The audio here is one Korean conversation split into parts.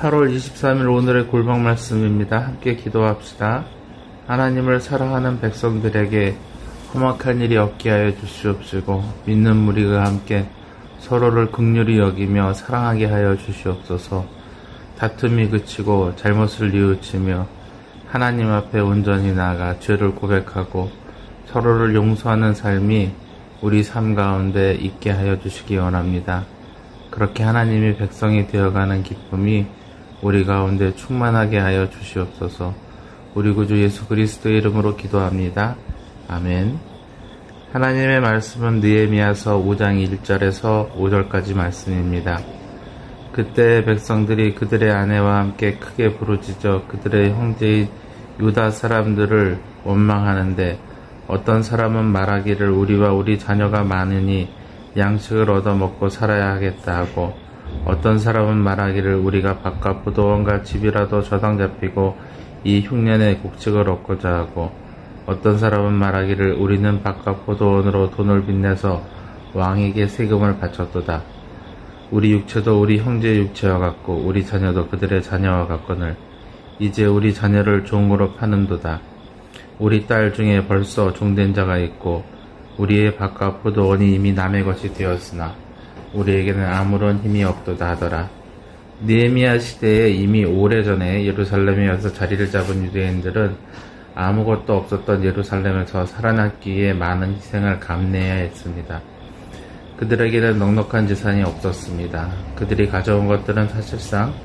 8월 23일 오늘의 골방 말씀입니다. 함께 기도합시다. 하나님을 사랑하는 백성들에게 험악한 일이 없게 하여 주시옵시고 믿는 무리가 함께 서로를 긍휼히 여기며 사랑하게 하여 주시옵소서. 다툼이 그치고 잘못을 뉘우치며 하나님 앞에 온전히 나아가 죄를 고백하고 서로를 용서하는 삶이 우리 삶 가운데 있게 하여 주시기 원합니다. 그렇게 하나님의 백성이 되어가는 기쁨이 우리 가운데 충만하게 하여 주시옵소서. 우리 구주 예수 그리스도의 이름으로 기도합니다. 아멘. 하나님의 말씀은 느헤미야서 5장 1절에서 5절까지 말씀입니다. 그때 백성들이 그들의 아내와 함께 크게 부르짖어 그들의 형제인 유다 사람들을 원망하는데, 어떤 사람은 말하기를 우리와 우리 자녀가 많으니 양식을 얻어 먹고 살아야 하겠다 하고, 어떤 사람은 말하기를 우리가 밭과 포도원과 집이라도 저당 잡히고 이 흉년에 곡식을 얻고자 하고, 어떤 사람은 말하기를 우리는 밭과 포도원으로 돈을 빚내서 왕에게 세금을 바쳤도다. 우리 육체도 우리 형제의 육체와 같고 우리 자녀도 그들의 자녀와 같거늘 이제 우리 자녀를 종으로 파는도다. 우리 딸 중에 벌써 종된 자가 있고 우리의 밭과 포도원이 이미 남의 것이 되었으나 우리에게는 아무런 힘이 없도다 하더라. 느헤미야 시대에 이미 오래전에 예루살렘에 와서 자리를 잡은 유대인들은 아무것도 없었던 예루살렘에서 살아남기 위해 많은 희생을 감내해야 했습니다. 그들에게는 넉넉한 재산이 없었습니다. 그들이 가져온 것들은 사실상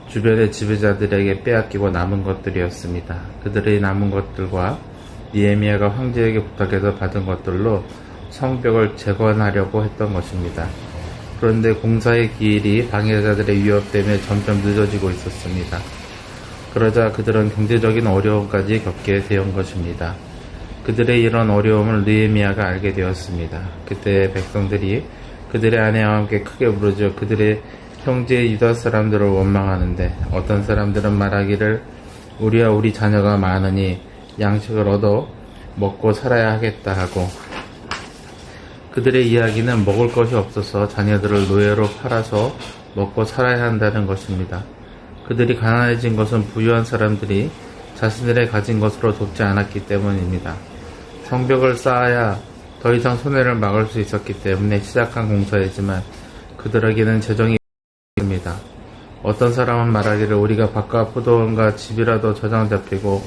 주변의 지배자들에게 빼앗기고 남은 것들이었습니다. 그들의 남은 것들과 느헤미야가 황제에게 부탁해서 받은 것들로 성벽을 재건하려고 했던 것입니다. 그런데 공사의 기일이 방해자들의 위협 때문에 점점 늦어지고 있었습니다. 그러자 그들은 경제적인 어려움까지 겪게 된 것입니다. 그들의 이런 어려움을 느헤미야가 알게 되었습니다. 그때 백성들이 그들의 아내와 함께 크게 부르짖어 그들의 형제 유다 사람들을 원망하는데, 어떤 사람들은 말하기를 우리와 우리 자녀가 많으니 양식을 얻어 먹고 살아야 하겠다 하고, 그들의 이야기는 먹을 것이 없어서 자녀들을 노예로 팔아서 먹고 살아야 한다는 것입니다. 그들이 가난해진 것은 부유한 사람들이 자신들의 가진 것으로 돕지 않았기 때문입니다. 성벽을 쌓아야 더 이상 손해를 막을 수 있었기 때문에 시작한 공사이지만 그들에게는 재정이 있습니다. 어떤 사람은 말하기를 우리가 밭과 포도원과 집이라도 저장 잡히고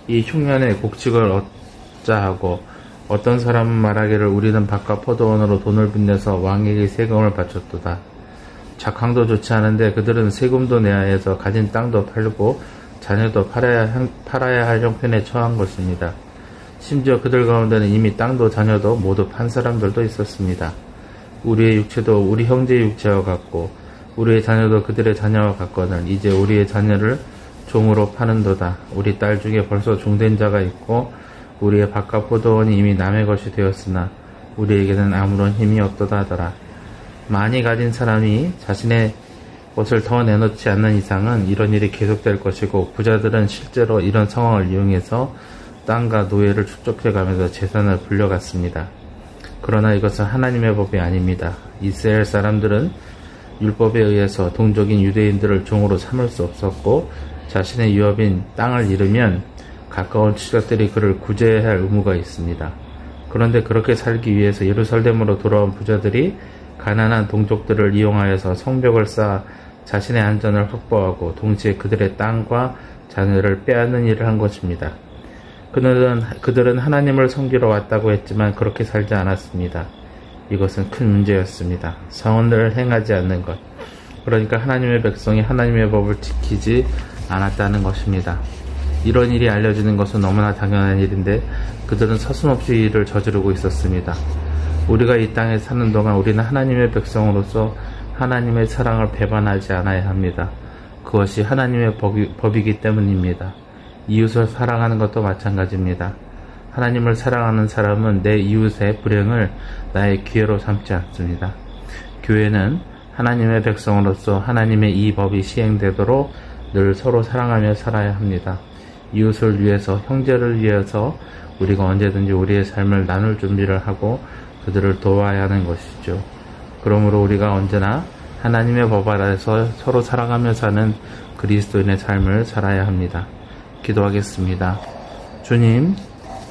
이 흉년에 곡식을 얻자 하고, 어떤 사람은 말하기를 우리는 밭과 포도원으로 돈을 빚내서 왕에게 세금을 바쳤도다. 작황도 좋지 않은데 그들은 세금도 내야 해서 가진 땅도 팔고 자녀도 팔아야 할 형편에 처한 것입니다. 심지어 그들 가운데는 이미 땅도 자녀도 모두 판 사람들도 있었습니다. 우리의 육체도 우리 형제의 육체와 같고 우리의 자녀도 그들의 자녀와 같거늘 이제 우리의 자녀를 종으로 파는도다. 우리 딸 중에 벌써 종된 자가 있고 우리의 밭과 포도원이 이미 남의 것이 되었으나 우리에게는 아무런 힘이 없도다 하더라. 많이 가진 사람이 자신의 것을 더 내놓지 않는 이상은 이런 일이 계속될 것이고, 부자들은 실제로 이런 상황을 이용해서 땅과 노예를 축적해가면서 재산을 불려갔습니다. 그러나 이것은 하나님의 법이 아닙니다. 이스라엘 사람들은 율법에 의해서 동족인 유대인들을 종으로 삼을 수 없었고, 자신의 유업인 땅을 잃으면 가까운 친척들이 그를 구제해야 할 의무가 있습니다. 그런데 그렇게 살기 위해서 예루살렘으로 돌아온 부자들이 가난한 동족들을 이용하여서 성벽을 쌓아 자신의 안전을 확보하고 동시에 그들의 땅과 자녀를 빼앗는 일을 한 것입니다. 그들은 하나님을 섬기러 왔다고 했지만 그렇게 살지 않았습니다. 이것은 큰 문제였습니다. 성언을 행하지 않는 것, 그러니까 하나님의 백성이 하나님의 법을 지키지 않았다는 것입니다. 이런 일이 알려지는 것은 너무나 당연한 일인데 그들은 서슴없이 이 일을 저지르고 있었습니다. 우리가 이 땅에 사는 동안 우리는 하나님의 백성으로서 하나님의 사랑을 배반하지 않아야 합니다. 그것이 하나님의 법이기 때문입니다. 이웃을 사랑하는 것도 마찬가지입니다. 하나님을 사랑하는 사람은 내 이웃의 불행을 나의 기회로 삼지 않습니다. 교회는 하나님의 백성으로서 하나님의 이 법이 시행되도록 늘 서로 사랑하며 살아야 합니다. 이웃을 위해서, 형제를 위해서 우리가 언제든지 우리의 삶을 나눌 준비를 하고 그들을 도와야 하는 것이죠. 그러므로 우리가 언제나 하나님의 법 아래서 서로 살아가며 사는 그리스도인의 삶을 살아야 합니다. 기도하겠습니다. 주님,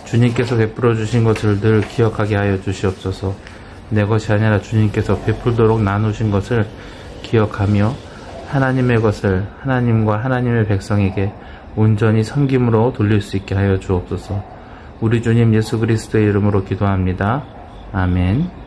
주님께서 베풀어 주신 것을 늘 기억하게 하여 주시옵소서. 내 것이 아니라 주님께서 베풀도록 나누신 것을 기억하며 하나님의 것을 하나님과 하나님의 백성에게 온전히 섬김으로 돌릴 수 있게 하여 주옵소서. 우리 주님 예수 그리스도의 이름으로 기도합니다. 아멘.